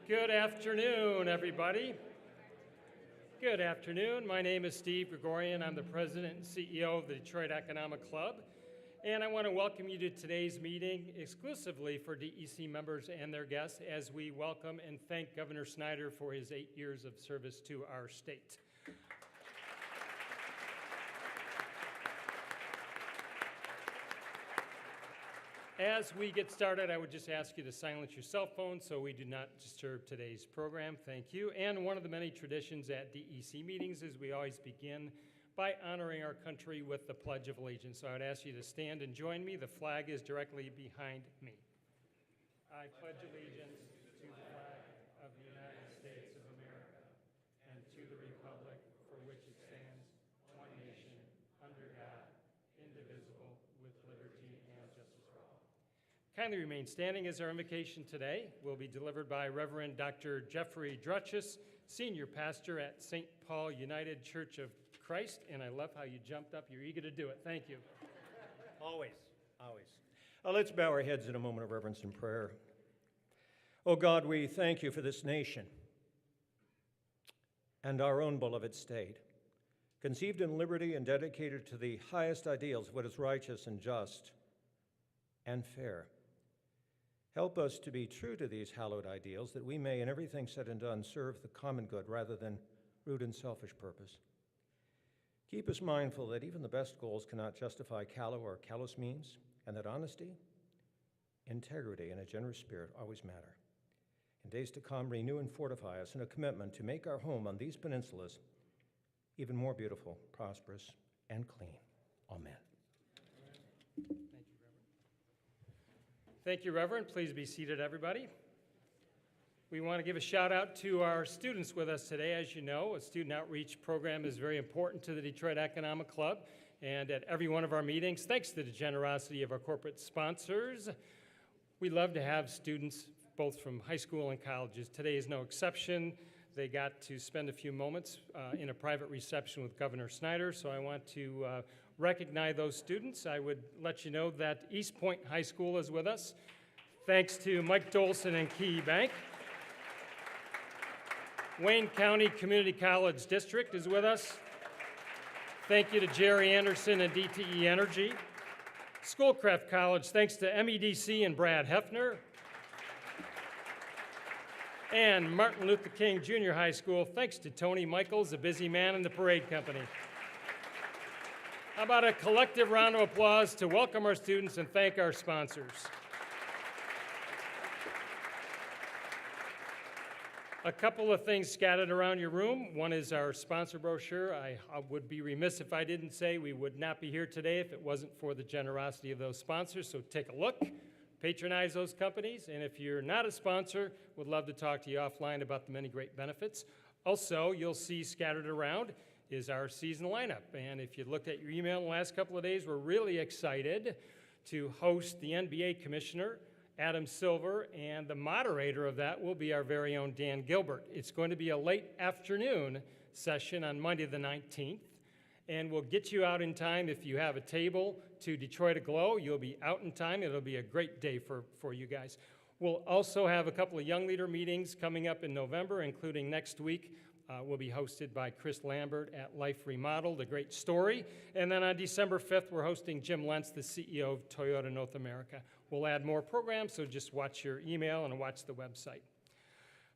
Good afternoon, everybody. Good afternoon. My name is Steve Gregorian. I'm the president and CEO of the Detroit Economic Club, and I want to welcome you to today's meeting exclusively for DEC members and their guests as we welcome and thank Governor Snyder for his 8 years of service to our state. As we get started, I would just ask you to silence your cell phones so we do not disturb today's program. Thank you. And one of the many traditions at DEC meetings is we always begin by honoring our country with the Pledge of Allegiance. So I would ask you to stand and join me. The flag is directly behind me. I pledge allegiance to the flag of the United States of America and to the republic for which it stands, one nation, under God, indivisible, with liberty and justice for all. Kindly remain standing as our invocation today will be delivered by Reverend Dr. Jeffrey Drutchess, Senior Pastor at St. Paul United Church of Christ. And I love how you jumped up. You're eager to do it. Thank you. Always. Let's bow our heads in a moment of reverence and prayer. Oh God, we thank you for this nation and our own beloved state, conceived in liberty and dedicated to the highest ideals of what is righteous and just and fair. Help us to be true to these hallowed ideals, that we may, in everything said and done, serve the common good rather than rude and selfish purpose. Keep us mindful that even the best goals cannot justify callow or callous means, and that honesty, integrity, and a generous spirit always matter. In days to come, renew and fortify us in a commitment to make our home on these peninsulas even more beautiful, prosperous, and clean. Amen. Thank you, Reverend. Please be seated, everybody. We want to give a shout out to our students with us today. As you know, a student outreach program is very important to the Detroit Economic Club, and at every one of our meetings, thanks to the generosity of our corporate sponsors, we love to have students both from high school and colleges. Today is no exception. They got to spend a few moments in a private reception with Governor Snyder, so I want to recognize those students. I would let you know that East Point High School is with us, thanks to Mike Dolson and Key Bank. Wayne County Community College District is with us. Thank you to Gerry Anderson and DTE Energy. Schoolcraft College, thanks to MEDC and Brad Hefner. And Martin Luther King Junior High School, thanks to Tony Michaels, the busy man in the parade company. How about a collective round of applause to welcome our students and thank our sponsors. A couple of things scattered around your room. One is our sponsor brochure. I would be remiss if I didn't say we would not be here today if it wasn't for the generosity of those sponsors, so take a look. Patronize those companies, and if you're not a sponsor, would love to talk to you offline about the many great benefits. Also, you'll see scattered around is our season lineup, and if you looked at your email in the last couple of days, we're really excited to host the NBA Commissioner, Adam Silver, and the moderator of that will be our very own Dan Gilbert. It's going to be a late afternoon session on Monday the 19th, and we'll get you out in time. If you have a table to Detroit Aglow, you'll be out in time. It'll be a great day for you guys. We'll also have a couple of young leader meetings coming up in November, including next week. Will be hosted by Chris Lambert at Life Remodeled, a great story. And then on December 5th, we're hosting Jim Lentz, the CEO of Toyota North America. We'll add more programs, so just watch your email and watch the website.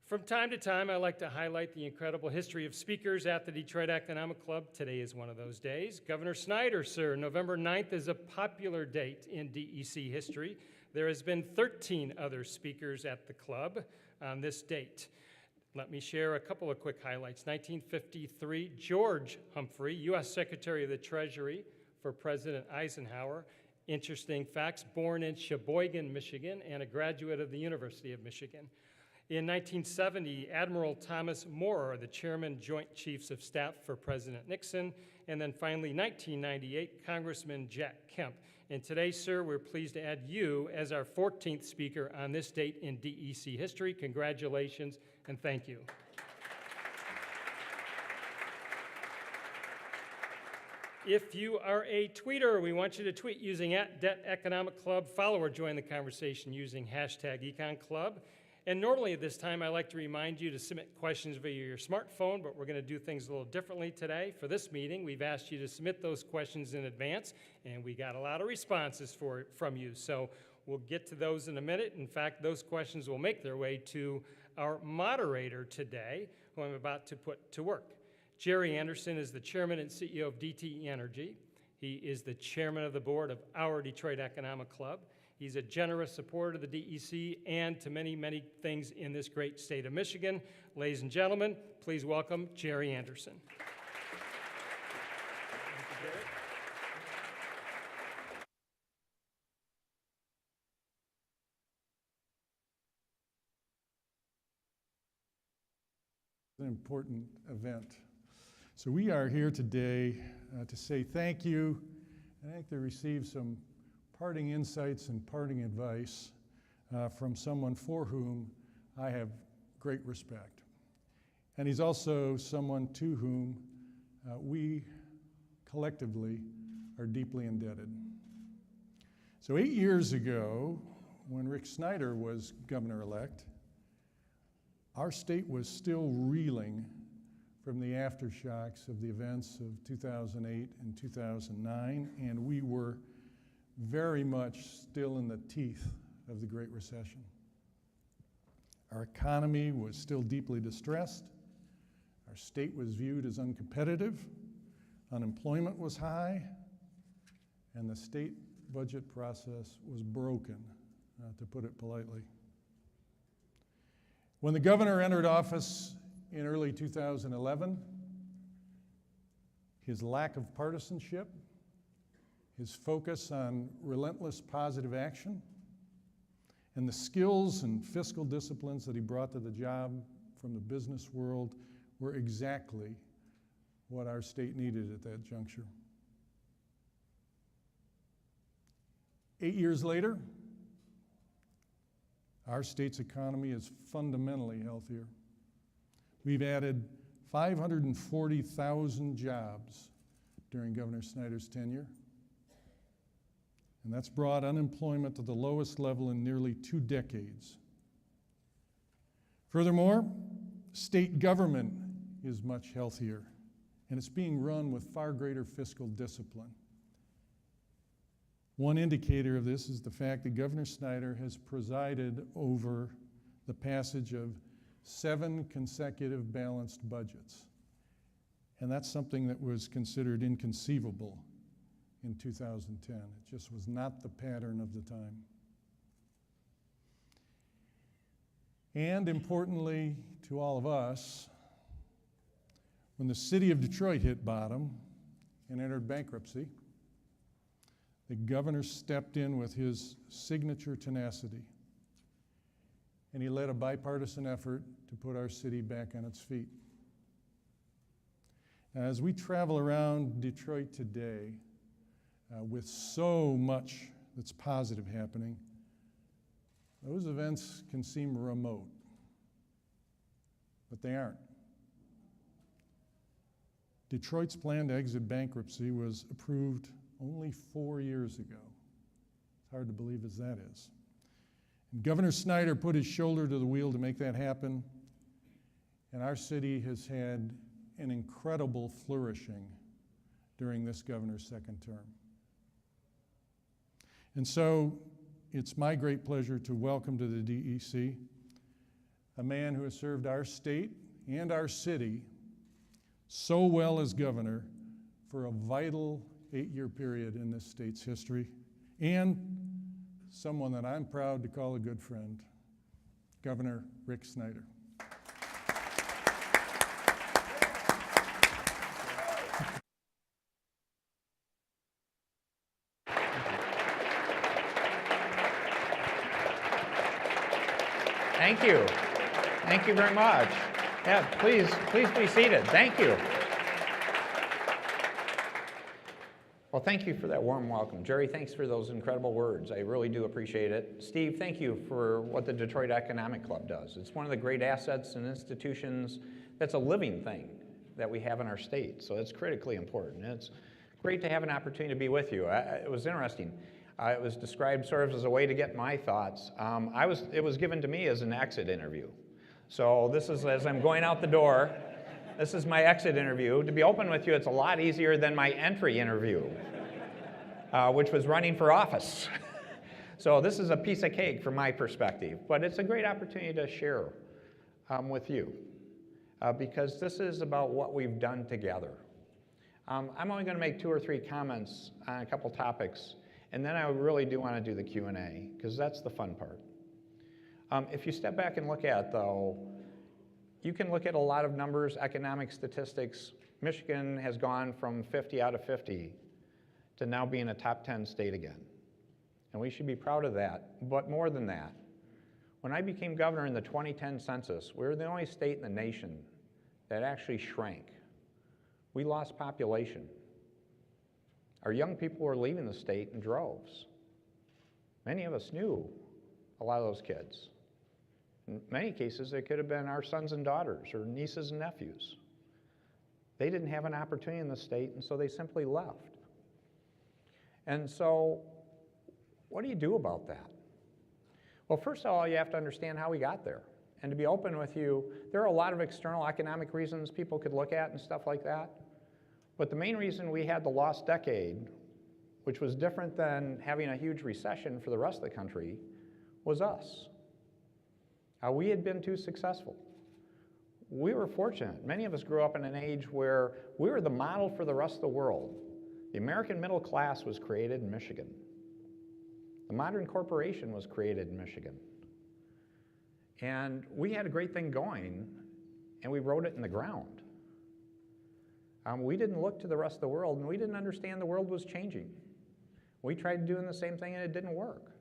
From time to time, I like to highlight the incredible history of speakers at the Detroit Economic Club. Today is one of those days. Governor Snyder, sir, November 9th is a popular date in DEC history. There has been 13 other speakers at the club on this date. Let me share a couple of quick highlights. 1953, George Humphrey, U.S. Secretary of the Treasury for President Eisenhower. Interesting facts, born in Sheboygan, Michigan, and a graduate of the University of Michigan. In 1970, Admiral Thomas Moorer, the Chairman, Joint Chiefs of Staff for President Nixon. And then finally, 1998, Congressman Jack Kemp. And today, sir, we're pleased to add you as our 14th speaker on this date in DEC history. Congratulations and thank you. If you are a tweeter, we want you to tweet using @DebtEconomicClub. Follow or join the conversation using #EconClub. And normally at this time, I like to remind you to submit questions via your smartphone, but we're going to do things a little differently today. For this meeting, we've asked you to submit those questions in advance, and we got a lot of responses from you. So we'll get to those in a minute. In fact, those questions will make their way to our moderator today, who I'm about to put to work. Gerry Anderson is the chairman and CEO of DTE Energy. He is the chairman of the board of our Detroit Economic Club. He's a generous supporter of the DEC and to many, many things in this great state of Michigan. Ladies and gentlemen, please welcome Gerry Anderson. An important event. So we are here today to say thank you, and I think to receive some parting insights and parting advice from someone for whom I have great respect. And he's also someone to whom we collectively are deeply indebted. So 8 years ago, when Rick Snyder was governor-elect, our state was still reeling from the aftershocks of the events of 2008 and 2009, and we were very much still in the teeth of the Great Recession. Our economy was still deeply distressed. Our state was viewed as uncompetitive. Unemployment was high, and the state budget process was broken, to put it politely. When the governor entered office in early 2011, his lack of partisanship, his focus on relentless positive action, and the skills and fiscal disciplines that he brought to the job from the business world were exactly what our state needed at that juncture. 8 years later, our state's economy is fundamentally healthier. We've added 540,000 jobs during Governor Snyder's tenure, and that's brought unemployment to the lowest level in nearly 2 decades. Furthermore, state government is much healthier, and it's being run with far greater fiscal discipline. One indicator of this is the fact that Governor Snyder has presided over the passage of 7 consecutive balanced budgets. And that's something that was considered inconceivable in 2010. It just was not the pattern of the time. And importantly to all of us, when the city of Detroit hit bottom and entered bankruptcy, the governor stepped in with his signature tenacity, and he led a bipartisan effort to put our city back on its feet. Now, as we travel around Detroit today, with so much that's positive happening, those events can seem remote, but they aren't. Detroit's plan to exit bankruptcy was approved only 4 years ago. It's hard to believe as that is. And Governor Snyder put his shoulder to the wheel to make that happen, and our city has had an incredible flourishing during this governor's second term. And so it's my great pleasure to welcome to the DEC a man who has served our state and our city so well as governor for a vital 8-year period in this state's history, and someone that I'm proud to call a good friend, Governor Rick Snyder. Thank you. Thank you very much. Yeah, please be seated. Thank you. Well, thank you for that warm welcome. Gerry, thanks for those incredible words. I really do appreciate it. Steve, thank you for what the Detroit Economic Club does. It's one of the great assets and institutions that's a living thing that we have in our state, so it's critically important. It's great to have an opportunity to be with you. It was interesting. It was described sort of as a way to get my thoughts. It was given to me as an exit interview. So this is, as I'm going out the door, this is my exit interview. To be open with you, it's a lot easier than my entry interview, which was running for office. So this is a piece of cake from my perspective, but it's a great opportunity to share with you because this is about what we've done together. I'm only going to make 2 or 3 comments on a couple topics, and then I really do want to do the Q&A because that's the fun part. If you step back and look at it, though, you can look at a lot of numbers, economic statistics. Michigan has gone from 50 out of 50 to now being a top 10 state again. And we should be proud of that. But more than that, when I became governor in the 2010 census, we were the only state in the nation that actually shrank. We lost population. Our young people were leaving the state in droves. Many of us knew a lot of those kids. In many cases, they could have been our sons and daughters or nieces and nephews. They didn't have an opportunity in the state, and so they simply left. And so, what do you do about that? Well, first of all, you have to understand how we got there. And to be open with you, there are a lot of external economic reasons people could look at and stuff like that. But the main reason we had the lost decade, which was different than having a huge recession for the rest of the country, was us. We had been too successful. We were fortunate. Many of us grew up in an age where we were the model for the rest of the world. The American middle class was created in Michigan. The modern corporation was created in Michigan. And we had a great thing going, and we rode it in the ground. We didn't look to the rest of the world, and we didn't understand the world was changing. We tried doing the same thing, and it didn't work.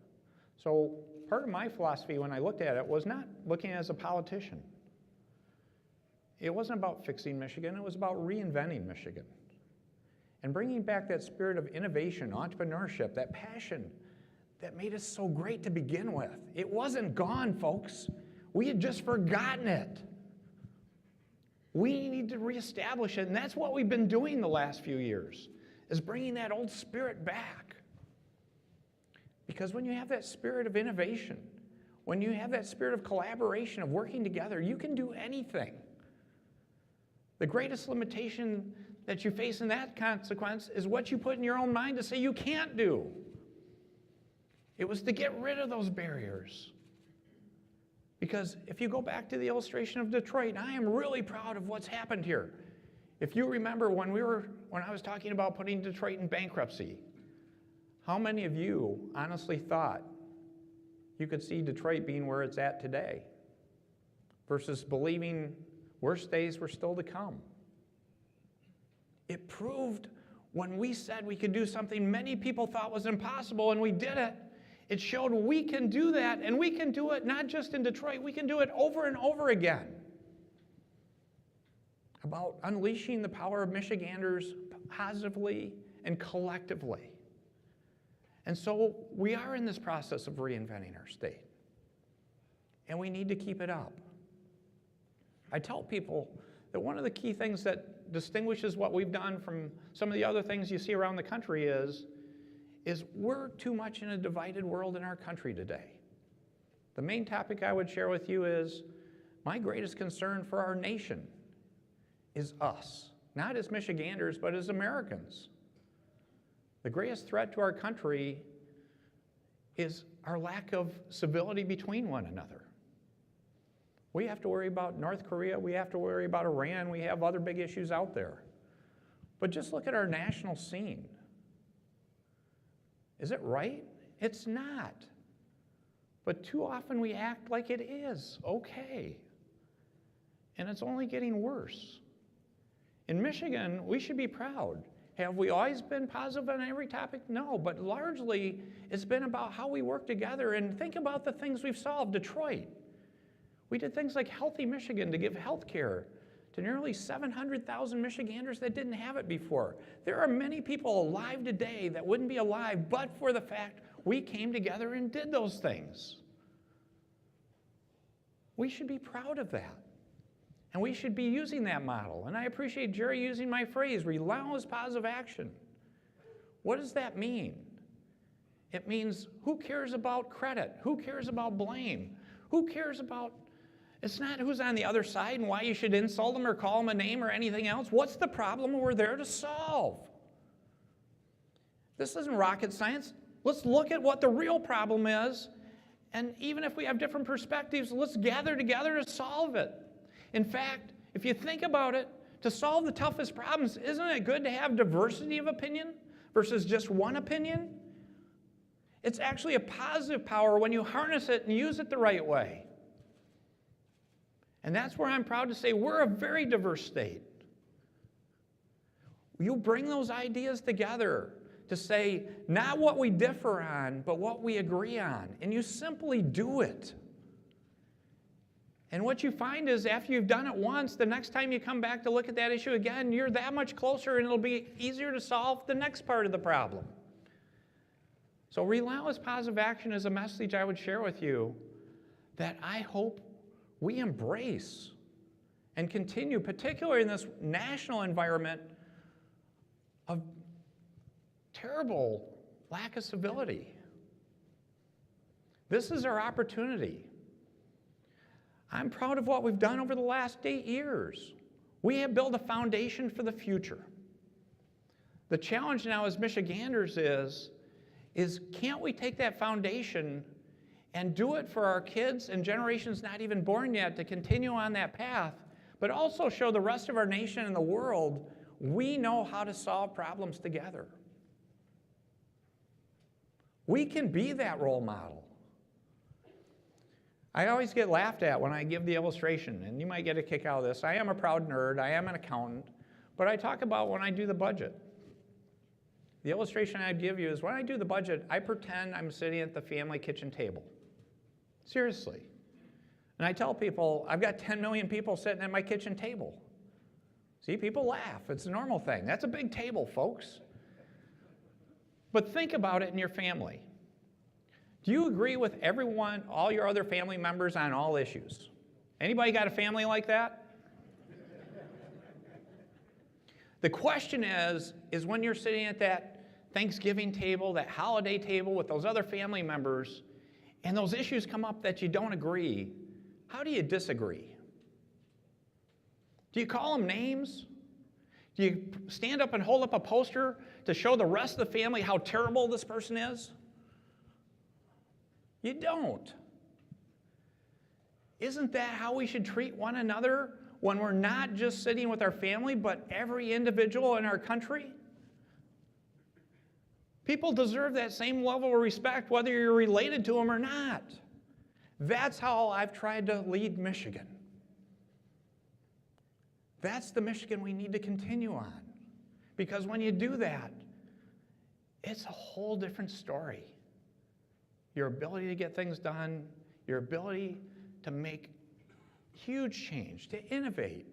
So part of my philosophy when I looked at it was not looking as a politician. It wasn't about fixing Michigan, it was about reinventing Michigan. And bringing back that spirit of innovation, entrepreneurship, that passion that made us so great to begin with. It wasn't gone, folks. We had just forgotten it. We need to reestablish it, and that's what we've been doing the last few years, is bringing that old spirit back. Because when you have that spirit of innovation, when you have that spirit of collaboration, of working together, you can do anything. The greatest limitation that you face in that consequence is what you put in your own mind to say you can't do. It was to get rid of those barriers. Because if you go back to the illustration of Detroit, I am really proud of what's happened here. If you remember when I was talking about putting Detroit in bankruptcy, how many of you honestly thought you could see Detroit being where it's at today versus believing worse days were still to come? It proved when we said we could do something many people thought was impossible and we did it. It showed we can do that, and we can do it not just in Detroit, we can do it over and over again. About unleashing the power of Michiganders positively and collectively. And so we are in this process of reinventing our state. And we need to keep it up. I tell people that one of the key things that distinguishes what we've done from some of the other things you see around the country is we're too much in a divided world in our country today. The main topic I would share with you is my greatest concern for our nation is us, not as Michiganders, but as Americans. The greatest threat to our country is our lack of civility between one another. We have to worry about North Korea, we have to worry about Iran, we have other big issues out there. But just look at our national scene. Is it right? It's not. But too often we act like it is okay. And it's only getting worse. In Michigan, we should be proud. Have we always been positive on every topic? No, but largely it's been about how we work together. And think about the things we've solved. Detroit. We did things like Healthy Michigan to give health care to nearly 700,000 Michiganders that didn't have it before. There are many people alive today that wouldn't be alive but for the fact we came together and did those things. We should be proud of that. And we should be using that model. And I appreciate Gerry using my phrase, relentless positive action. What does that mean? It means who cares about credit? Who cares about blame? Who cares about, it's not who's on the other side and why you should insult them or call them a name or anything else. What's the problem we're there to solve? This isn't rocket science. Let's look at what the real problem is, and even if we have different perspectives, let's gather together to solve it. In fact, if you think about it, to solve the toughest problems, isn't it good to have diversity of opinion versus just one opinion? It's actually a positive power when you harness it and use it the right way. And that's where I'm proud to say we're a very diverse state. You bring those ideas together to say not what we differ on, but what we agree on. And you simply do it. And what you find is after you've done it once, the next time you come back to look at that issue again, you're that much closer and it'll be easier to solve the next part of the problem. So relentless positive action is a message I would share with you that I hope we embrace and continue, particularly in this national environment of terrible lack of civility. This is our opportunity. I'm proud of what we've done over the last 8 years. We have built a foundation for the future. The challenge now as Michiganders is can't we take that foundation and do it for our kids and generations not even born yet to continue on that path, but also show the rest of our nation and the world we know how to solve problems together. We can be that role model. I always get laughed at when I give the illustration, and you might get a kick out of this. I am a proud nerd, I am an accountant, but I talk about when I do the budget. The illustration I'd give you is when I do the budget, I pretend I'm sitting at the family kitchen table. Seriously. And I tell people, I've got 10 million people sitting at my kitchen table. See, people laugh. It's a normal thing. That's a big table, folks. But think about it in your family. Do you agree with everyone, all your other family members on all issues? Anybody got a family like that? The question is when you're sitting at that Thanksgiving table, that holiday table with those other family members, and those issues come up that you don't agree, how do you disagree? Do you call them names? Do you stand up and hold up a poster to show the rest of the family how terrible this person is? You don't. Isn't that how we should treat one another when we're not just sitting with our family, but every individual in our country? People deserve that same level of respect, whether you're related to them or not. That's how I've tried to lead Michigan. That's the Michigan we need to continue on. Because when you do that, it's a whole different story. Your ability to get things done, your ability to make huge change, to innovate,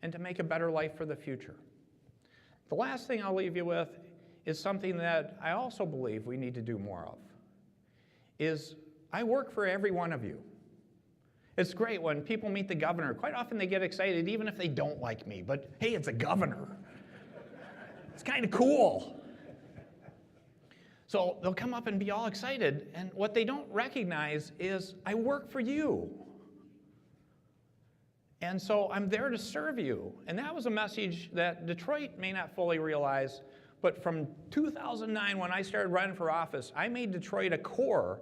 and to make a better life for the future. The last thing I'll leave you with is something that I also believe we need to do more of, is I work for every one of you. It's great when people meet the governor. Quite often they get excited even if they don't like me, but hey, it's a governor. It's kind of cool. So they'll come up and be all excited, and what they don't recognize is I work for you. And so I'm there to serve you. And that was a message that Detroit may not fully realize, but from 2009 when I started running for office, I made Detroit a core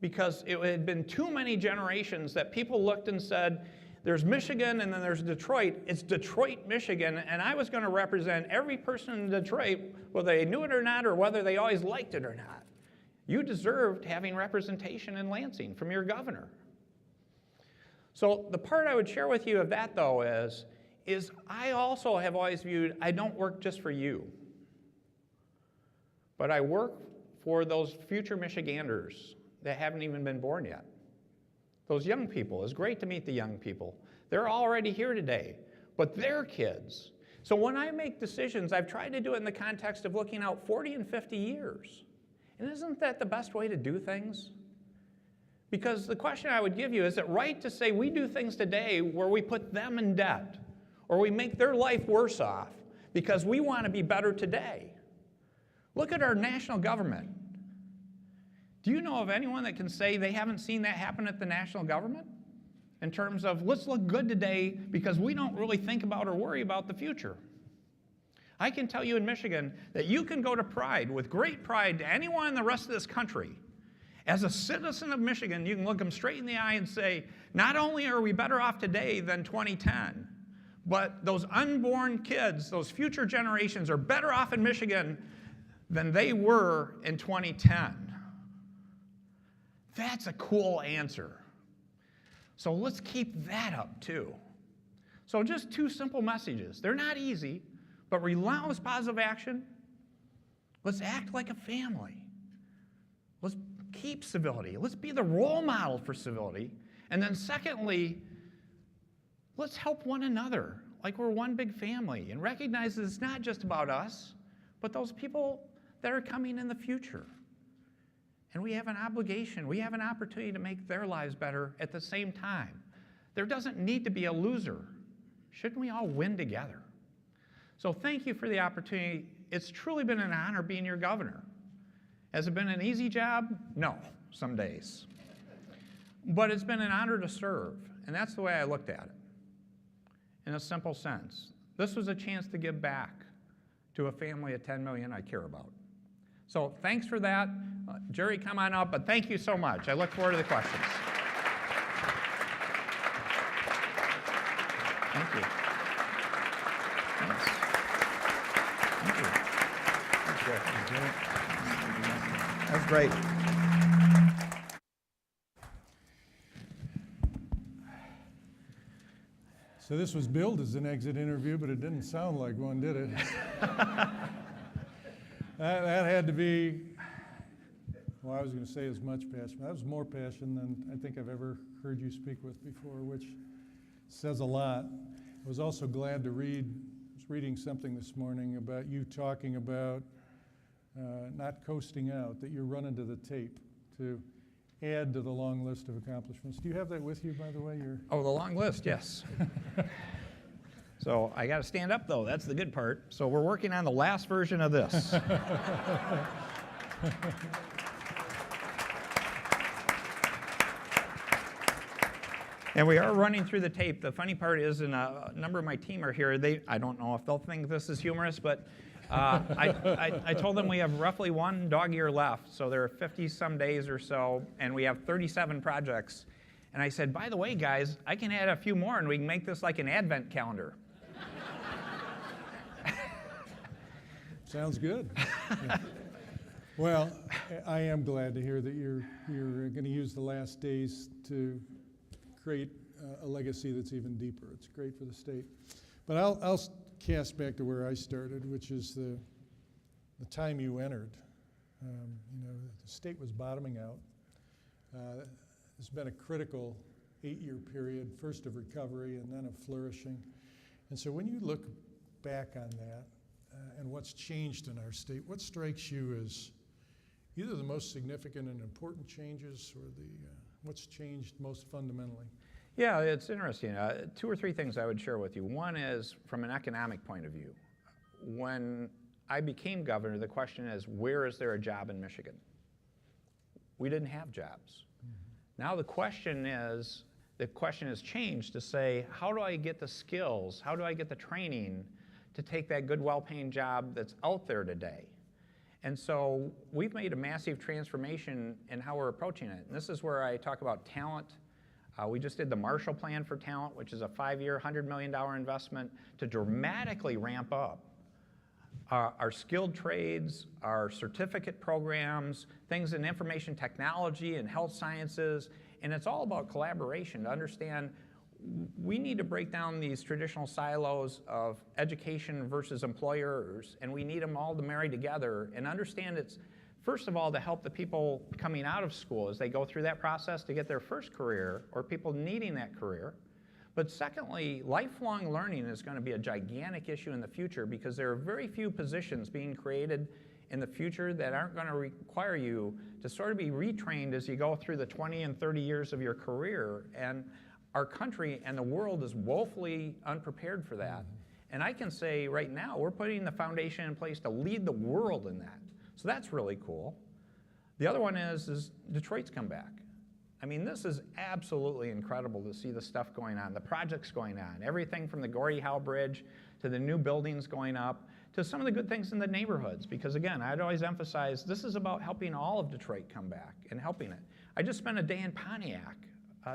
because it had been too many generations that people looked and said, there's Michigan and then there's Detroit. It's Detroit, Michigan, and I was going to represent every person in Detroit, whether they knew it or not or whether they always liked it or not. You deserved having representation in Lansing from your governor. So the part I would share with you of that, though, is I also have always viewed I don't work just for you, but I work for those future Michiganders that haven't even been born yet. Those young people. It's great to meet the young people. They're already here today, but they're kids. So when I make decisions, I've tried to do it in the context of looking out 40 and 50 years. And isn't that the best way to do things? Because the question I would give you, is it right to say we do things today where we put them in debt or we make their life worse off because we want to be better today? Look at our national government. Do you know of anyone that can say they haven't seen that happen at the national government? In terms of, let's look good today because we don't really think about or worry about the future. I can tell you in Michigan that you can go to Pride with great pride to anyone in the rest of this country. As a citizen of Michigan, you can look them straight in the eye and say, not only are we better off today than 2010, but those unborn kids, those future generations are better off in Michigan than they were in 2010. That's a cool answer. So let's keep that up too. So just 2 simple messages. They're not easy, but relentless positive action. Let's act like a family. Let's keep civility. Let's be the role model for civility. And then secondly, let's help one another like we're one big family and recognize that it's not just about us, but those people that are coming in the future. And we have an obligation, we have an opportunity to make their lives better at the same time. There doesn't need to be a loser. Shouldn't we all win together? So thank you for the opportunity. It's truly been an honor being your governor. Has it been an easy job? No, some days. But it's been an honor to serve, and that's the way I looked at it. In a simple sense, this was a chance to give back to a family of 10 million I care about. So thanks for that. Gerry, come on up, but thank you so much. I look forward to the questions. Thank you. Thanks. Thank you. Thanks, Gerry. That's great. So this was billed as an exit interview, but it didn't sound like one, did it? That had to be, well, I was going to say as much passion. That was more passion than I think I've ever heard you speak with before, which says a lot. I was also glad to read, I was reading something this morning about you talking about not coasting out, that you're running to the tape to add to the long list of accomplishments. Do you have that with you, by the way? Oh, the long list, yes. So I got to stand up, though. That's the good part. So we're working on the last version of this. And we are running through the tape. The funny part is, and a number of my team are here. I don't know if they'll think this is humorous, but I told them we have roughly 1 dog year left. So there are 50-some days or so, and we have 37 projects. And I said, by the way, guys, I can add a few more, and we can make this like an advent calendar. Sounds good. Yeah. Well, I am glad to hear that you're going to use the last days to create a legacy that's even deeper. It's great for the state. But I'll cast back to where I started, which is the time you entered. The state was bottoming out. It's been a critical 8-year period, first of recovery and then of flourishing. And so when you look back on that and what's changed in our state, what strikes you as either the most significant and important changes or what's changed most fundamentally? Yeah, it's interesting. 2 or 3 things I would share with you. One is from an economic point of view. When I became governor, the question is, where is there a job in Michigan? We didn't have jobs. Now the question has changed to say, how do I get the skills, how do I get the training to take that good, well-paying job that's out there today? And so we've made a massive transformation in how we're approaching it. And this is where I talk about talent. We just did the Marshall Plan for Talent, which is a 5-year, $100 million investment to dramatically ramp up our skilled trades, our certificate programs, things in information technology and health sciences. And it's all about collaboration to understand we need to break down these traditional silos of education versus employers, and we need them all to marry together and understand it's, first of all, to help the people coming out of school as they go through that process to get their first career or people needing that career. But secondly, lifelong learning is going to be a gigantic issue in the future because there are very few positions being created in the future that aren't going to require you to sort of be retrained as you go through the 20 and 30 years of your career. And our country and the world is woefully unprepared for that. And I can say right now, we're putting the foundation in place to lead the world in that. So that's really cool. The other one is Detroit's come back. I mean, this is absolutely incredible to see the stuff going on, the projects going on, everything from the Gordie Howe Bridge to the new buildings going up to some of the good things in the neighborhoods. Because again, I'd always emphasize this is about helping all of Detroit come back and helping it. I just spent a day in Pontiac.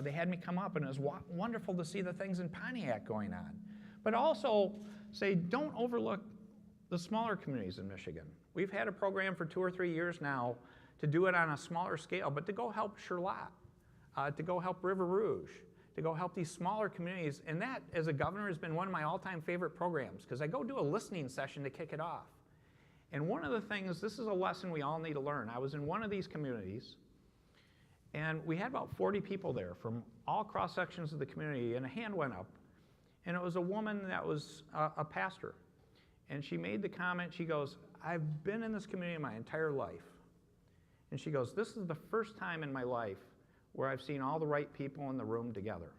They had me come up, and it was wonderful to see the things in Pontiac going on. But also say, don't overlook the smaller communities in Michigan. We've had a program for 2 or 3 years now to do it on a smaller scale, but to go help Charlotte, to go help River Rouge, to go help these smaller communities. And that, as a governor, has been one of my all-time favorite programs, because I go do a listening session to kick it off. And one of the things, this is a lesson we all need to learn. I was in one of these communities, and we had about 40 people there from all cross sections of the community, and a hand went up. And it was a woman that was a pastor. And she made the comment, she goes, I've been in this community my entire life. And she goes, this is the first time in my life where I've seen all the right people in the room together.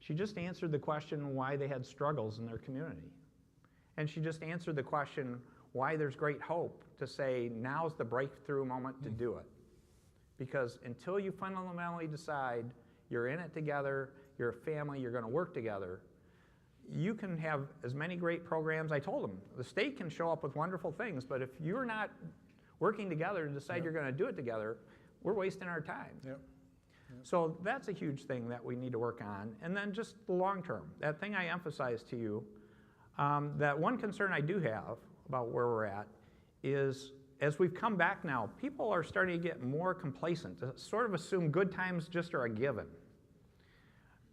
She just answered the question why they had struggles in their community. And she just answered the question why there's great hope to say now's the breakthrough moment to do it. Because until you fundamentally decide you're in it together, you're a family, you're going to work together, you can have as many great programs. I told them, the state can show up with wonderful things, but if you're not working together and decide you're going to do it together, we're wasting our time. Yep. So that's a huge thing that we need to work on. And then just the long term, that thing I emphasized to you, that one concern I do have about where we're at is, as we've come back now, people are starting to get more complacent, to sort of assume good times just are a given.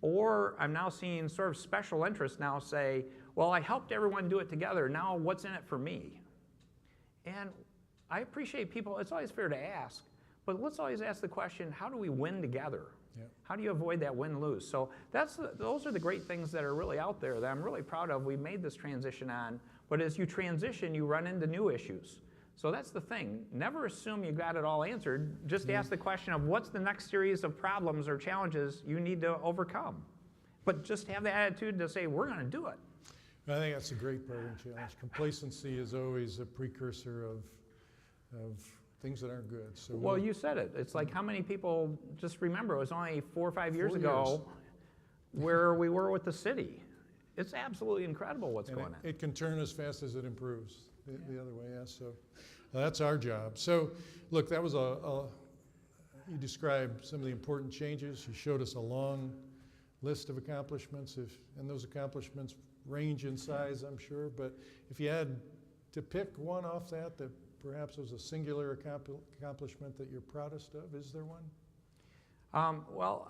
Or I'm now seeing sort of special interests now say, well, I helped everyone do it together, now what's in it for me? And I appreciate people, it's always fair to ask, but let's always ask the question, how do we win together? Yep. How do you avoid that win-lose? So those are the great things that are really out there that I'm really proud of. We made this transition on, but as you transition, you run into new issues. So that's the thing. Never assume you got it all answered. Just ask the question of what's the next series of problems or challenges you need to overcome. But just have the attitude to say, we're going to do it. I think that's a great part of the challenge. Complacency is always a precursor of things that aren't good. So well, you said it. It's like how many people just remember it was only 4 or 5 years ago where we were with the city. It's absolutely incredible what's going on. It can turn as fast as it improves the other way, yeah. So that's our job. So look, that was you described some of the important changes. You showed us a long list of accomplishments, and those accomplishments range in size, I'm sure, but if you had to pick one off that perhaps was a singular accomplishment that you're proudest of, is there one? Well,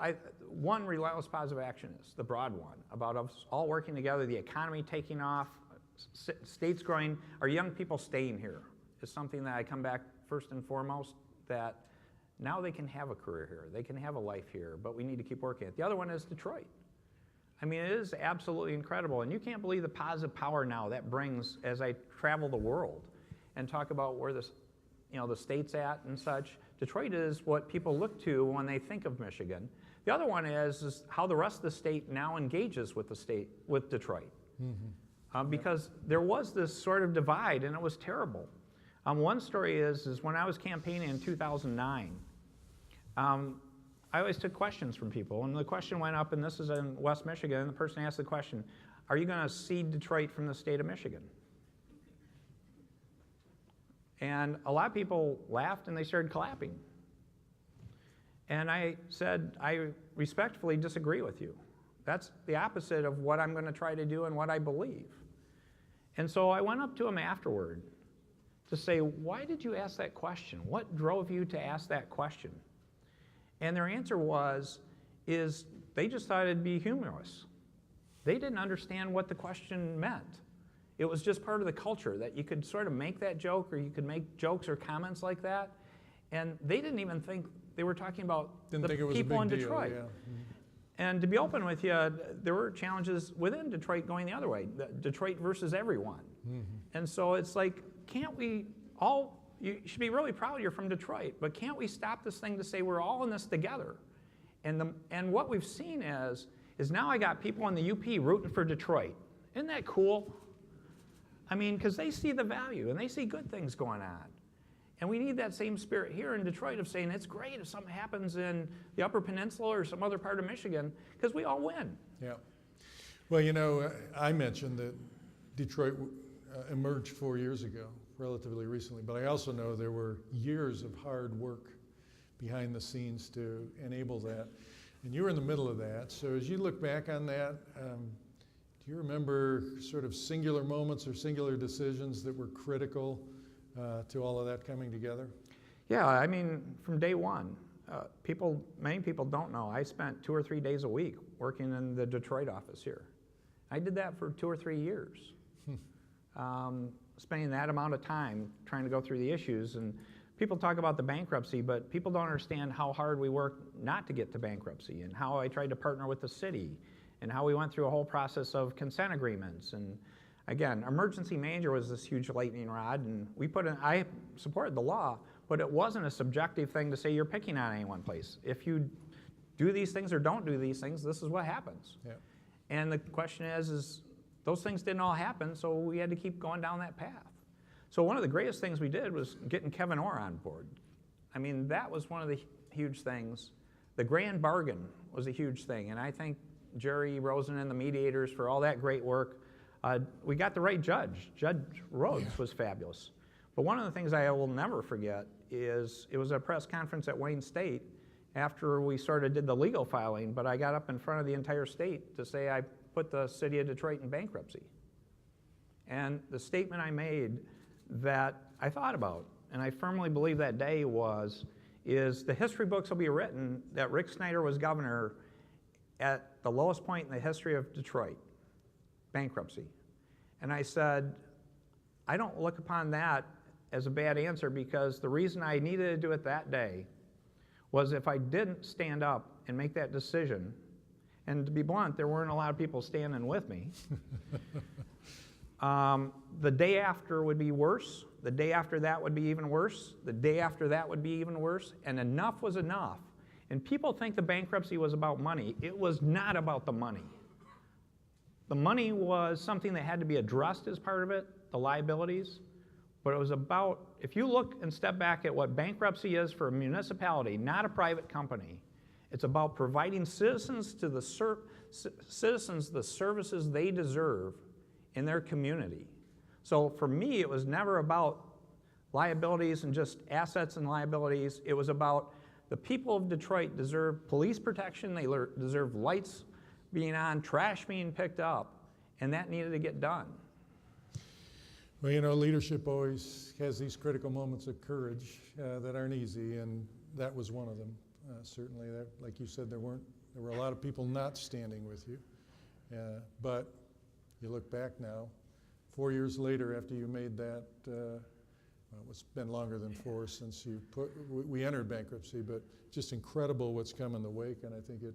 one relentless positive action is the broad one, about us all working together, the economy taking off, states growing, our young people staying here is something that I come back first and foremost, that now they can have a career here, they can have a life here, but we need to keep working at it. The other one is Detroit. I mean, it is absolutely incredible, and you can't believe the positive power now that brings as I travel the world and talk about where the state's at and such. Detroit is what people look to when they think of Michigan. The other one is how the rest of the state now engages with Detroit. Mm-hmm. Because there was this sort of divide, and it was terrible. One story is when I was campaigning in 2009, I always took questions from people, and the question went up, and this is in West Michigan, and the person asked the question, are you going to cede Detroit from the state of Michigan? And a lot of people laughed and they started clapping. And I said, I respectfully disagree with you. That's the opposite of what I'm going to try to do and what I believe. And so I went up to him afterward to say, why did you ask that question? What drove you to ask that question? And their answer is they just thought it'd be humorous. They didn't understand what the question meant. It was just part of the culture that you could sort of make that joke, or you could make jokes or comments like that. And they didn't even think they were talking about the people in Detroit. Yeah. And to be open with you, there were challenges within Detroit going the other way, Detroit versus everyone. Mm-hmm. And so it's like, you should be really proud you're from Detroit, but can't we stop this thing to say we're all in this together? And what we've seen is now I got people in the UP rooting for Detroit. Isn't that cool? I mean, because they see the value and they see good things going on. And we need that same spirit here in Detroit of saying it's great if something happens in the Upper Peninsula or some other part of Michigan, because we all win. Yeah. Well, you know, I mentioned that Detroit emerged 4 years ago, relatively recently, but I also know there were years of hard work behind the scenes to enable that. And you were in the middle of that. So as you look back on that, do you remember sort of singular moments or singular decisions that were critical to all of that coming together? Yeah, I mean, from day one, many people don't know, I spent 2 or 3 days a week working in the Detroit office here. I did that for 2 or 3 years, spending that amount of time trying to go through the issues. And people talk about the bankruptcy, but people don't understand how hard we worked not to get to bankruptcy, and how I tried to partner with the city, and how we went through a whole process of consent agreements. And again, emergency manager was this huge lightning rod, and I supported the law, but it wasn't a subjective thing to say you're picking on any one place. If you do these things or don't do these things, this is what happens. Yeah. And the question is those things didn't all happen, so we had to keep going down that path. So one of the greatest things we did was getting Kevin Orr on board. I mean, that was one of the huge things. The grand bargain was a huge thing, and I thank Gerry, Rosen, and the mediators for all that great work. We got the right judge. Judge Rhodes was fabulous. But one of the things I will never forget is it was a press conference at Wayne State after we sort of did the legal filing, but I got up in front of the entire state to say I put the city of Detroit in bankruptcy. And the statement I made that I thought about, and I firmly believe that day is the history books will be written that Rick Snyder was governor at the lowest point in the history of Detroit, bankruptcy. And I said, I don't look upon that as a bad answer, because the reason I needed to do it that day was if I didn't stand up and make that decision, and to be blunt, there weren't a lot of people standing with me, the day after would be worse, the day after that would be even worse, the day after that would be even worse, and enough was enough. And people think the bankruptcy was about money. It was not about the money. The money was something that had to be addressed as part of it, the liabilities, but it was about, if you look and step back at what bankruptcy is for a municipality, not a private company, it's about providing citizens the services they deserve in their community. So for me, it was never about liabilities and just assets and liabilities. It was about the people of Detroit deserve police protection, they deserve lights being on, trash being picked up, and that needed to get done. Well, you know, leadership always has these critical moments of courage that aren't easy, and that was one of them. Certainly, like you said, there were a lot of people not standing with you, but you look back now, 4 years later after you made that, well, it's been longer than 4 since we entered bankruptcy, but just incredible what's come in the wake, and I think it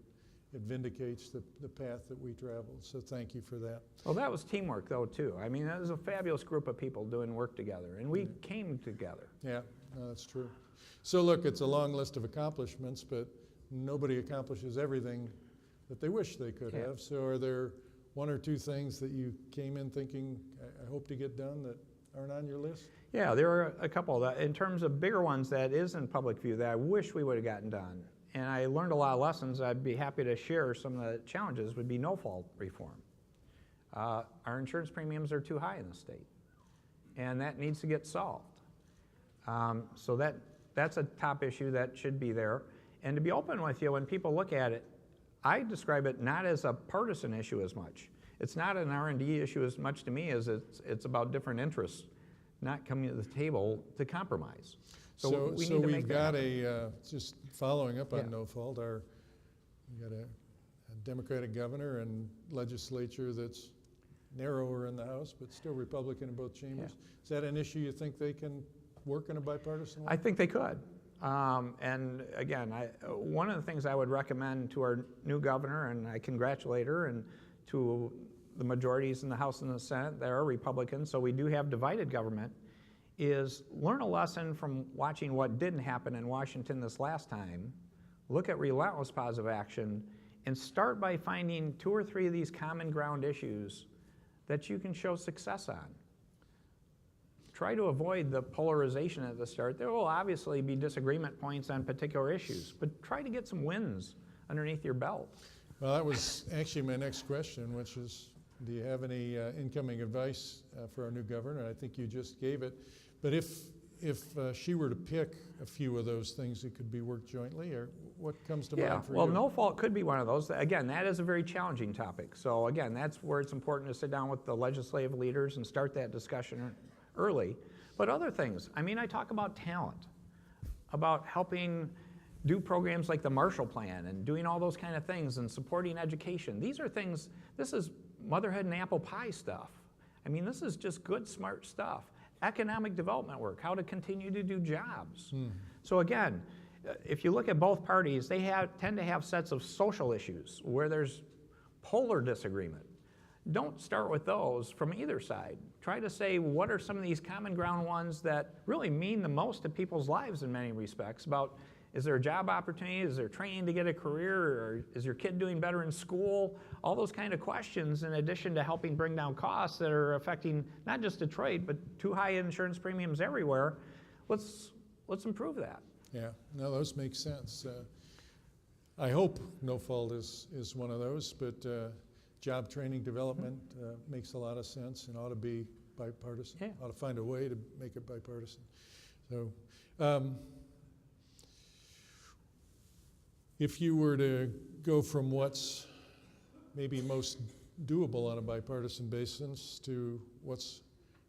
vindicates the path that we traveled. So thank you for that. Well, that was teamwork, though, too. I mean, that was a fabulous group of people doing work together, and we came together. Yeah, no, that's true. So look, it's a long list of accomplishments, but nobody accomplishes everything that they wish they could have. So are there 1 or 2 things that you came in thinking, I hope to get done, that aren't on your list? Yeah, there are a couple. In terms of bigger ones that is in public view that I wish we would have gotten done, and I learned a lot of lessons. I'd be happy to share some of the challenges would be no-fault reform. Our insurance premiums are too high in the state, and that needs to get solved. So that's a top issue that should be there. And to be open with you, when people look at it, I describe it not as a partisan issue as much. It's not an R&D issue as much to me as it's about different interests not coming to the table to compromise. So we've got just following up on no fault, we got a Democratic governor and legislature that's narrower in the House, but still Republican in both chambers. Yeah. Is that an issue you think they can work in a bipartisan way? I think they could. And again, one of the things I would recommend to our new governor, and I congratulate her, and to the majorities in the House and the Senate that are Republicans, so we do have divided government, is learn a lesson from watching what didn't happen in Washington this last time, look at relentless positive action, and start by finding 2 or 3 of these common ground issues that you can show success on. try to avoid the polarization at the start. There will obviously be disagreement points on particular issues, but try to get some wins underneath your belt. Well, that was actually my next question, which is, do you have any incoming advice for our new governor? I think you just gave it. But if she were to pick a few of those things that could be worked jointly, or what comes to mind for you? Well, no fault could be one of those. Again, that is a very challenging topic. So again, that's where it's important to sit down with the legislative leaders and start that discussion early. But other things, I mean, I talk about talent, about helping do programs like the Marshall Plan and doing all those kind of things and supporting education. These are things, this is motherhood and apple pie stuff. I mean, this is just good, smart stuff. Economic development work, how to continue to do jobs. So again, if you look at both parties, they tend to have sets of social issues where there's polar disagreement. Don't start with those from either side. Try to say, what are some of these common ground ones that really mean the most to people's lives in many respects about, is there a job opportunity? Is there training to get a career? Or is your kid doing better in school? All those kind of questions, in addition to helping bring down costs that are affecting not just Detroit, but too high insurance premiums everywhere. Let's improve that. Yeah, no, those make sense. I hope no fault is one of those, but job training development makes a lot of sense and ought to be bipartisan. Yeah. Ought to find a way to make it bipartisan. So, if you were to go from what's maybe most doable on a bipartisan basis to what's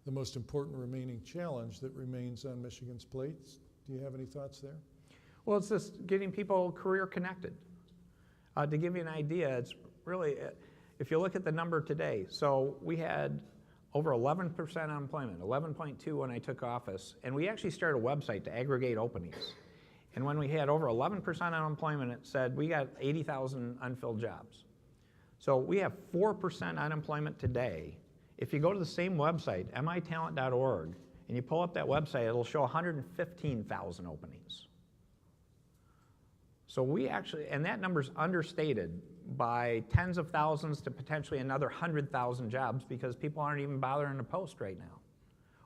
the most important remaining challenge that remains on Michigan's plate, do you have any thoughts there? Well, it's just getting people career connected. To give you an idea, it's really, if you look at the number today, so we had over 11% unemployment, 11.2 when I took office, and we actually started a website to aggregate openings. And when we had over 11% unemployment, it said we got 80,000 unfilled jobs. So we have 4% unemployment today. If you go to the same website, mitalent.org, and you pull up that website, it'll show 115,000 openings. So we actually, and that number's understated by tens of thousands to potentially another 100,000 jobs because people aren't even bothering to post right now.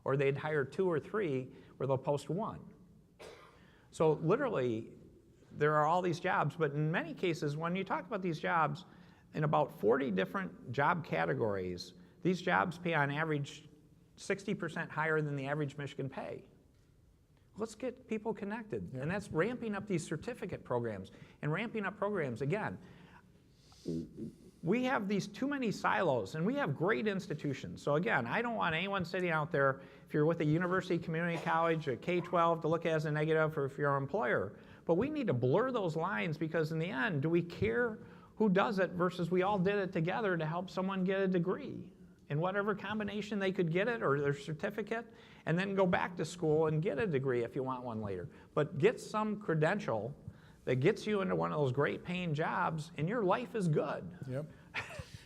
Or they'd hire 2 or 3 where they'll post 1. So literally, there are all these jobs, but in many cases, when you talk about these jobs, in about 40 different job categories, these jobs pay on average 60% higher than the average Michigan pay. Let's get people connected, and that's ramping up these certificate programs. And ramping up programs, again, we have these too many silos, and we have great institutions. So again, I don't want anyone sitting out there, if you're with a university, community college, a K-12, to look at as a negative or if you're an employer. But we need to blur those lines because in the end, do we care who does it versus we all did it together to help someone get a degree in whatever combination they could get it or their certificate, and then go back to school and get a degree if you want one later. But get some credential that gets you into one of those great paying jobs and your life is good. Yep.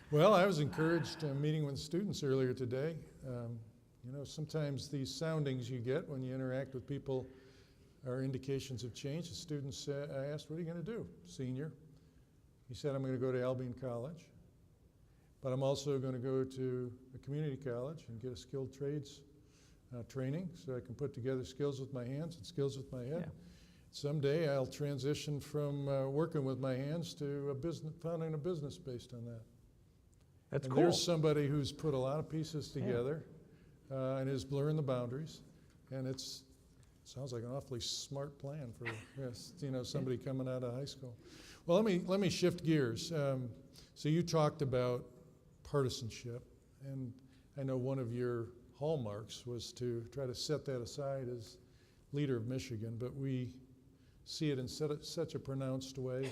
Well, I was encouraged meeting with students earlier today. You know, sometimes these soundings you get when you interact with people are indications of change. The students, I asked, what are you going to do, senior? He said, I'm going to go to Albion College, but I'm also going to go to a community college and get a skilled trades training so I can put together skills with my hands and skills with my head. Yeah. Someday I'll transition from working with my hands to founding a business based on that. That's and cool. There's somebody who's put a lot of pieces together and is blurring the boundaries, and it sounds like an awfully smart plan for somebody coming out of high school. Well, let me shift gears. So you talked about partisanship, and I know one of your hallmarks was to try to set that aside as leader of Michigan, but we see it in such a pronounced way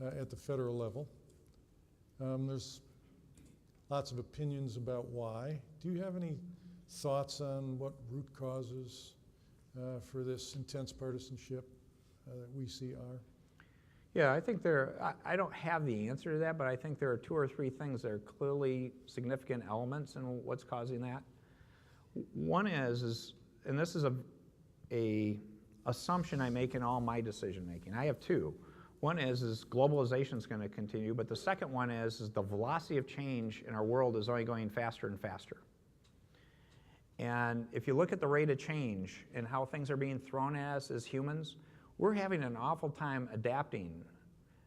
at the federal level. There's lots of opinions about why. Do you have any thoughts on what root causes for this intense partisanship that we see are? Yeah, I think I don't have the answer to that, but I think there are 2 or 3 things that are clearly significant elements in what's causing that. One is and this is a assumption I make in all my decision making. I have 2. One is globalization is going to continue, but the second one is the velocity of change in our world is only going faster and faster. And if you look at the rate of change and how things are being thrown at us as humans, we're having an awful time adapting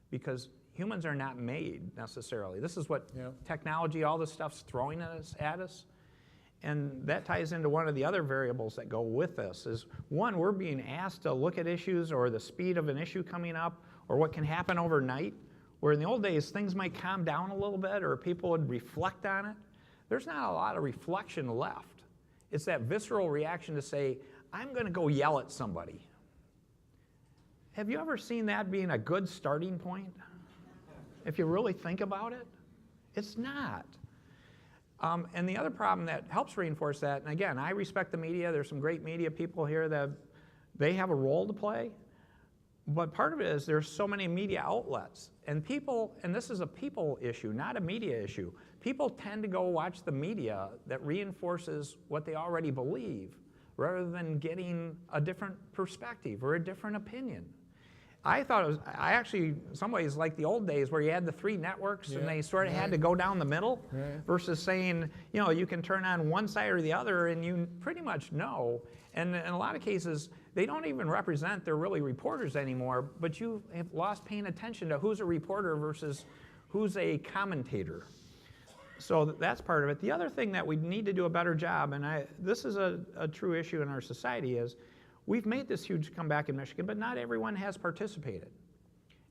because humans are not made necessarily. This is what technology, all this stuff's throwing at us. And that ties into one of the other variables that go with this is, one, we're being asked to look at issues or the speed of an issue coming up or what can happen overnight, where in the old days things might calm down a little bit or people would reflect on it. There's not a lot of reflection left. It's that visceral reaction to say, I'm going to go yell at somebody. Have you ever seen that being a good starting point? If you really think about it, it's not. And the other problem that helps reinforce that, and again, I respect the media. There's some great media people here that they have a role to play. But part of it is there's so many media outlets. And people, and this is a people issue, not a media issue. People tend to go watch the media that reinforces what they already believe rather than getting a different perspective or a different opinion. I thought it was, I actually, in some ways, like the old days where you had the 3 networks and they sort of had to go down the middle versus saying, you know, you can turn on one side or the other and you pretty much know. And in a lot of cases, they don't even represent, they're really reporters anymore, but you have lost paying attention to who's a reporter versus who's a commentator. So that's part of it. The other thing that we need to do a better job, and this is a true issue in our society, is we've made this huge comeback in Michigan, but not everyone has participated.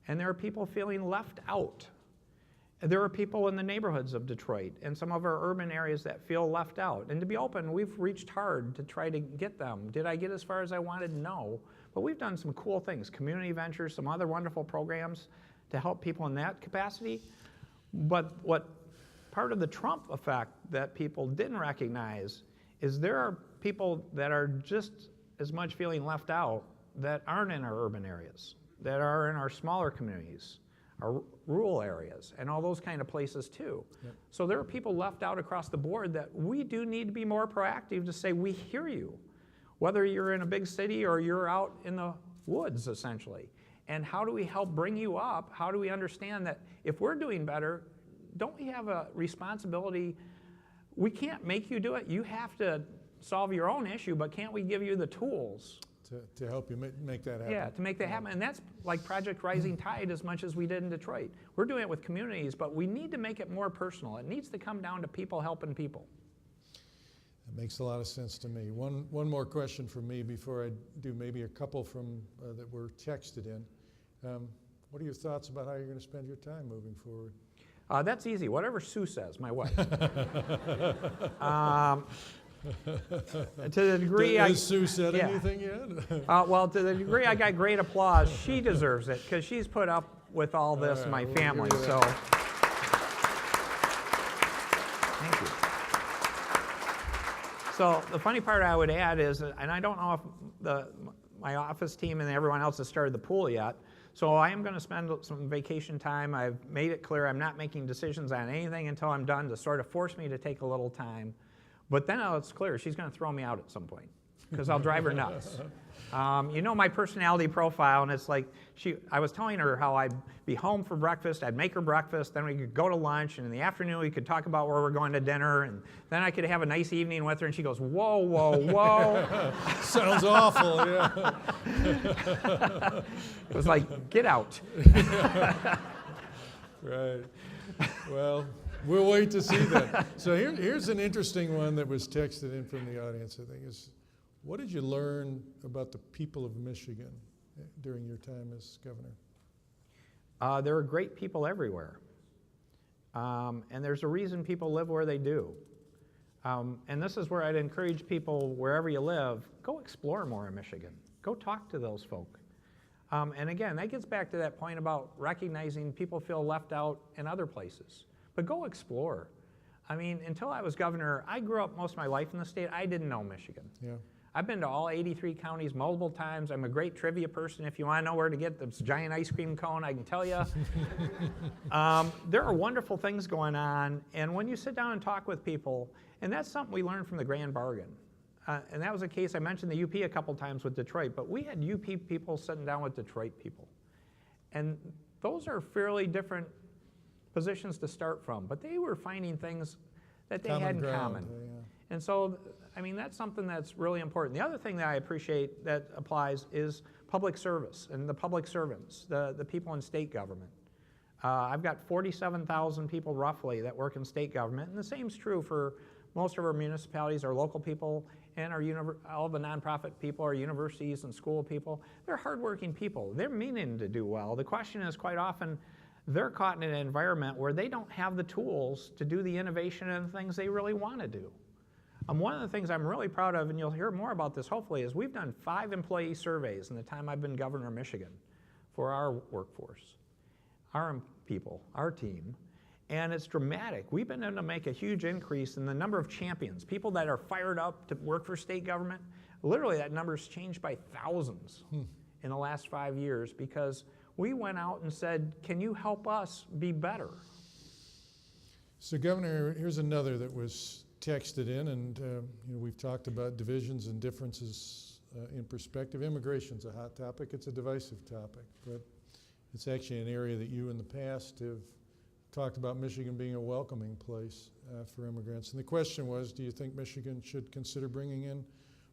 And there are people feeling left out. There are people in the neighborhoods of Detroit and some of our urban areas that feel left out. And to be open, we've reached hard to try to get them. Did I get as far as I wanted? No. But we've done some cool things, community ventures, some other wonderful programs to help people in that capacity. But what part of the Trump effect that people didn't recognize is there are people that are just as much feeling left out that aren't in our urban areas, that are in our smaller communities, our rural areas, and all those kind of places too. So there are people left out across the board that we do need to be more proactive to say, we hear you, whether you're in a big city or you're out in the woods, essentially. And how do we help bring you up? How do we understand that if we're doing better, don't we have a responsibility? We can't make you do it. You have to solve your own issue, but can't we give you the tools? To help you make that happen. Yeah, to make that happen. And that's like Project Rising Tide as much as we did in Detroit. We're doing it with communities, but we need to make it more personal. It needs to come down to people helping people. That makes a lot of sense to me. One more question from me before I do maybe a couple from that were texted in. What are your thoughts about how you're going to spend your time moving forward? That's easy. Whatever Sue says, my wife. To the degree Has Sue said anything yet? Well, to the degree I got great applause, she deserves it because she's put up with all this, my family. So, thank you. So the funny part I would add is, and I don't know if my office team and everyone else has started the pool yet. So I am going to spend some vacation time. I've made it clear I'm not making decisions on anything until I'm done to sort of force me to take a little time. But then it's clear she's going to throw me out at some point because I'll drive her nuts. You know my personality profile, and it's like I was telling her how I'd be home for breakfast, I'd make her breakfast, then we could go to lunch, and in the afternoon we could talk about where we're going to dinner, and then I could have a nice evening with her, and she goes, whoa, whoa, whoa. Sounds awful, yeah. It was like, get out. Right. Well, we'll wait to see that. So here's an interesting one that was texted in from the audience, I think, is what did you learn about the people of Michigan during your time as governor? There are great people everywhere. And there's a reason people live where they do. And this is where I'd encourage people, wherever you live, go explore more in Michigan. Go talk to those folk. And again, that gets back to that point about recognizing people feel left out in other places. But go explore. I mean, until I was governor, I grew up most of my life in the state. I didn't know Michigan. Yeah. I've been to all 83 counties multiple times. I'm a great trivia person. If you want to know where to get this giant ice cream cone, I can tell you. There are wonderful things going on. And when you sit down and talk with people, and that's something we learned from the Grand Bargain. And that was a case, I mentioned the UP a couple times with Detroit, but we had UP people sitting down with Detroit people. And those are fairly different positions to start from, but they were finding things that they had in common. And so I mean, that's something that's really important. The other thing that I appreciate that applies is public service and the public servants, the people in state government. I've got 47,000 people roughly that work in state government, and the same is true for most of our municipalities, our local people, and all the nonprofit people, our universities and school people. They're hardworking people. They're meaning to do well. The question is, quite often, they're caught in an environment where they don't have the tools to do the innovation and the things they really want to do. One of the things I'm really proud of, and you'll hear more about this hopefully, is we've done 5 employee surveys in the time I've been governor of Michigan for our workforce, our people, our team, and it's dramatic. We've been able to make a huge increase in the number of champions, people that are fired up to work for state government. Literally, that number's changed by thousands in the last 5 years because we went out and said, can you help us be better? So, Governor, here's another that was texted in, and we've talked about divisions and differences in perspective. Immigration's a hot topic. It's a divisive topic, but it's actually an area that you in the past have talked about Michigan being a welcoming place for immigrants. And the question was, do you think Michigan should consider bringing in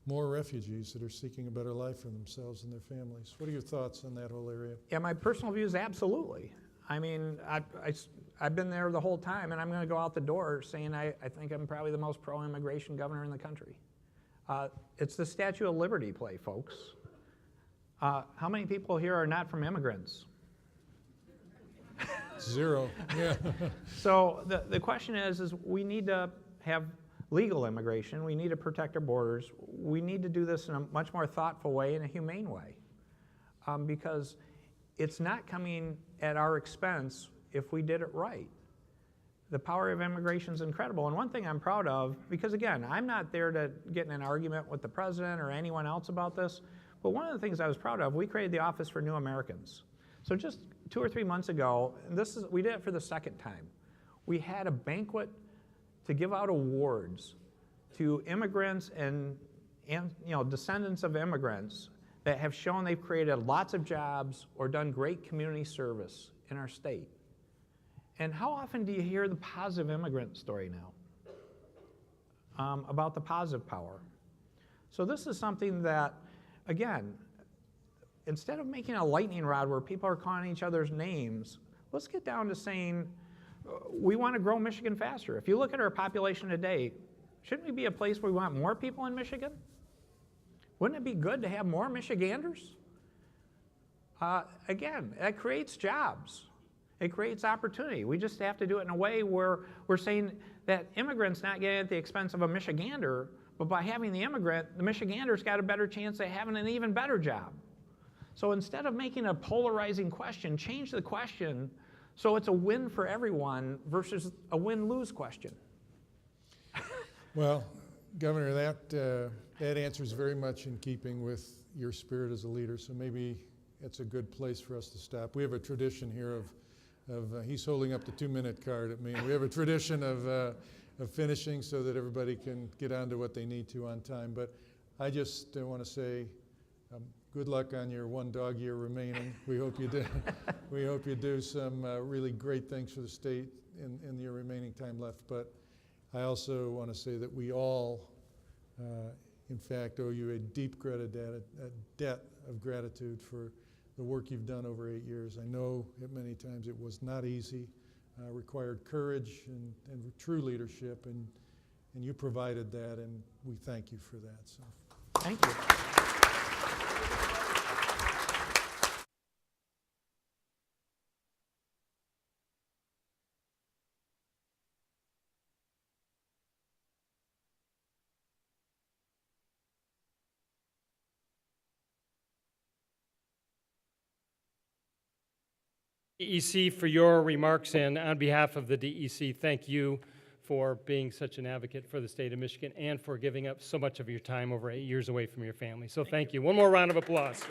more refugees that are seeking a better life for themselves and their families? What are your thoughts on that whole area? Yeah, my personal view is absolutely. I mean, I've been there the whole time, and I'm going to go out the door saying I think I'm probably the most pro-immigration governor in the country. It's the Statue of Liberty play, folks. How many people here are not from immigrants? 0, yeah. So the question is we need to have legal immigration. We need to protect our borders. We need to do this in a much more thoughtful way and a humane way because it's not coming at our expense if we did it right. The power of immigration is incredible. And one thing I'm proud of, because again, I'm not there to get in an argument with the president or anyone else about this, but one of the things I was proud of, we created the Office for New Americans. So just 2 or 3 months ago, and we did it for the second time, we had a banquet to give out awards to immigrants and descendants of immigrants that have shown they've created lots of jobs or done great community service in our state. And how often do you hear the positive immigrant story now about the positive power? So this is something that, again, instead of making a lightning rod where people are calling each other's names, let's get down to saying we want to grow Michigan faster. If you look at our population today, shouldn't we be a place where we want more people in Michigan? Wouldn't it be good to have more Michiganders? Again, that creates jobs. It creates opportunity. We just have to do it in a way where we're saying that immigrants not getting at the expense of a Michigander, but by having the immigrant, the Michigander's got a better chance of having an even better job. So instead of making a polarizing question, change the question so it's a win for everyone versus a win-lose question. Well, Governor, that answer is very much in keeping with your spirit as a leader, so maybe it's a good place for us to stop. We have a tradition here of he's holding up the 2-minute card at me, and we have a tradition of finishing so that everybody can get on to what they need to on time. But I just want to say good luck on your 1 dog year remaining. We hope you do. We hope you do some really great things for the state in your remaining time left. But I also want to say that we all, in fact, owe you a deep debt of gratitude for the work you've done over 8 years. I know at many times it was not easy, required courage and true leadership, and you provided that, and we thank you for that. So, thank you. DEC, for your remarks, and on behalf of the DEC, thank you for being such an advocate for the state of Michigan and for giving up so much of your time over 8 years away from your family. So thank you. One more round of applause.